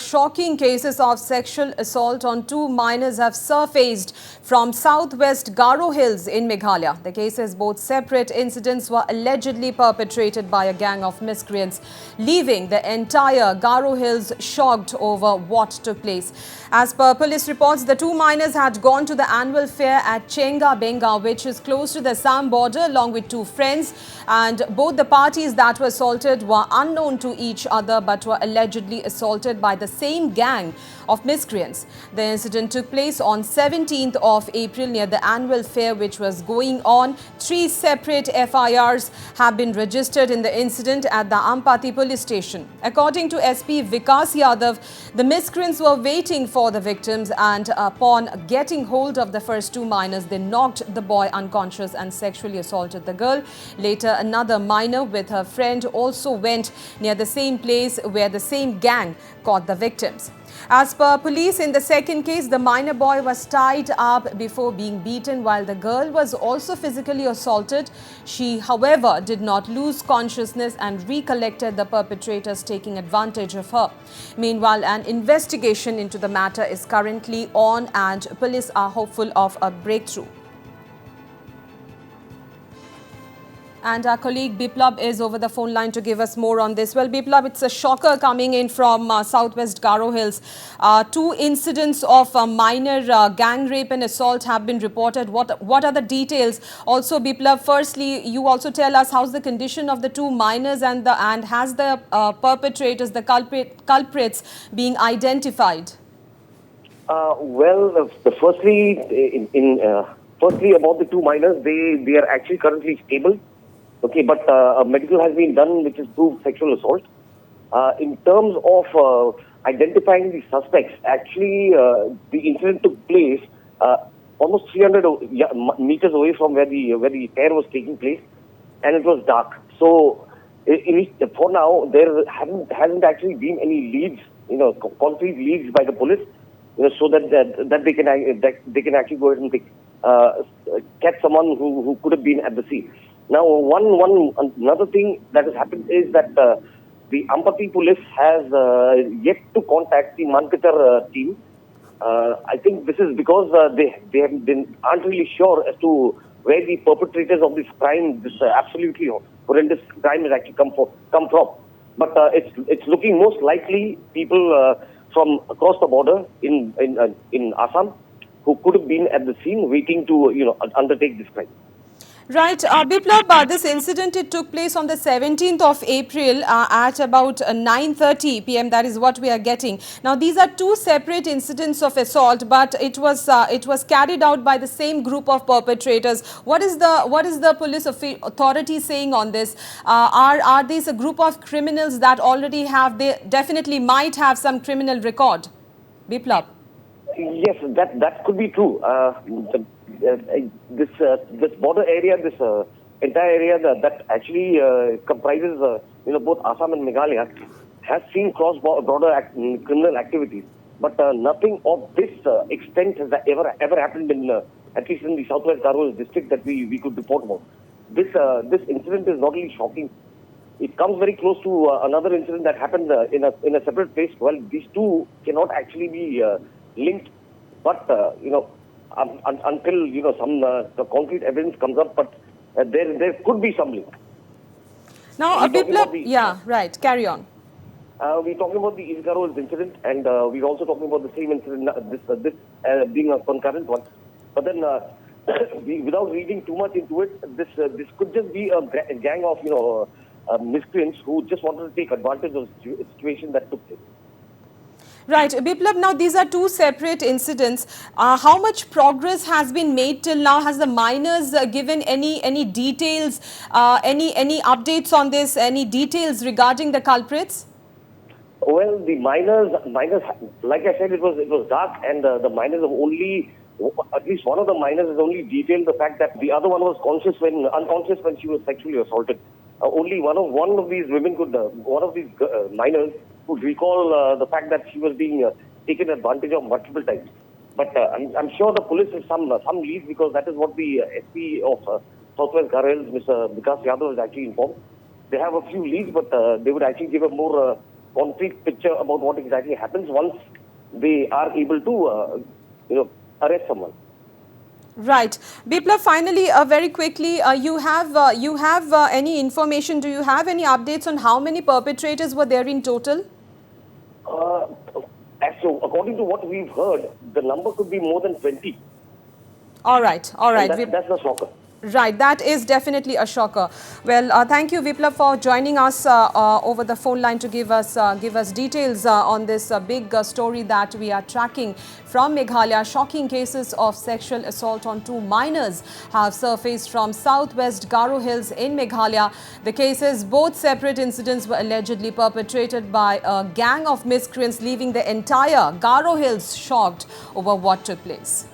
shocking cases of sexual assault on two minors have surfaced from South West Garo Hills in Meghalaya. The cases, both separate incidents, were allegedly perpetrated by a gang of miscreants, leaving the entire Garo Hills shocked over what took place. As per police reports, the two minors had gone to the annual fair at Chenga Benga, which is close to the Assam border, along with two friends. And both the parties that were assaulted were unknown to each other but were allegedly assaulted by the same gang of miscreants. The incident took place on 17th of April near the annual fair which was going on. 3 separate FIRs have been registered in the incident at the Ampati police station. According to SP Vikas Yadav, the miscreants were waiting for the victims, and upon getting hold of the first two minors, they knocked the boy unconscious and sexually assaulted the girl. Later, another minor with her friend also went near the same place where the same gang caught the victims. As per police, in the second case, the minor boy was tied up before being beaten, while the girl was also physically assaulted. She, however, did not lose consciousness and recollected the perpetrators taking advantage of her. Meanwhile, an investigation into the matter is currently on, and police are hopeful of a breakthrough. And our colleague Biplab is over the phone line to give us more on this. Well, Biplab, it's a shocker coming in from South West Garo Hills. 2 incidents of minor gang rape and assault have been reported. What are the details? Also, Biplab, firstly, you also tell us how's the condition of the 2 minors and has the perpetrators, the culprits, being identified? Firstly, about the 2 minors, they are actually currently stable. Okay, but a medical has been done which has proved sexual assault. In terms of identifying the suspects, actually the incident took place almost 300 meters away from where the fair was taking place, and it was dark. So for now, there hasn't actually been any leads, concrete leads by the police, so that they can actually go ahead and catch someone who could have been at the scene. Now, another thing that has happened is that the Ampati police has yet to contact the Mankatar team. I think this is because they aren't really sure as to where the perpetrators of this crime, this absolutely horrendous crime, has actually come from. But it's looking most likely people from across the border in Assam who could have been at the scene waiting to undertake this crime. Right. Biplab, this incident, it took place on the 17th of April at about 9:30 p.m. That is what we are getting. Now, these are 2 separate incidents of assault, but it was carried out by the same group of perpetrators. What is the police authority saying on this? Are these a group of criminals that already they definitely might have some criminal record? Biplab. Yes, that could be true. This border area, this entire area that actually comprises both Assam and Meghalaya, has seen cross-border criminal activities, but nothing of this extent has ever happened in at least in the South West Garo Hills district that we could report about. This incident is not only shocking; it comes very close to another incident that happened in a separate place. Well, these two cannot actually be linked, but until some the concrete evidence comes up, but there could be some link. Now, Biplab, yeah, right. Carry on. We're talking about the East Garo Hills incident, and we're also talking about the same incident, this being a concurrent one. But then, without reading too much into it, this could just be a gang of miscreants who just wanted to take advantage of the situation that took place. Right. Biplab, now these are 2 separate incidents. How much progress has been made till now? Has the minors given any details, any updates on this, any details regarding the culprits? Well, the minors, like I said, it was dark, and the minors have only, at least one of the minors has only detailed the fact that the other one was unconscious when she was sexually assaulted. Only one of these women one of these minors could recall the fact that she was being taken advantage of multiple times. But I'm sure the police has some leads, because that is what the SP of South West Garo Hills, Mr. Vikas Yadav, has actually informed. They have a few leads, but they would actually give a more concrete picture about what exactly happens once they are able to, arrest someone. Right. Biplab, finally, very quickly, you have any information? Do you have any updates on how many perpetrators were there in total? Uh, so according to what we've heard, the number could be more than 20. All right. All And right. that's the shocker. Right, that is definitely a shocker. Well, thank you, Biplab, for joining us over the phone line to give us details on this big story that we are tracking from Meghalaya. Shocking cases of sexual assault on 2 minors have surfaced from South West Garo Hills in Meghalaya. The cases, both separate incidents, were allegedly perpetrated by a gang of miscreants, leaving the entire Garo Hills shocked over what took place.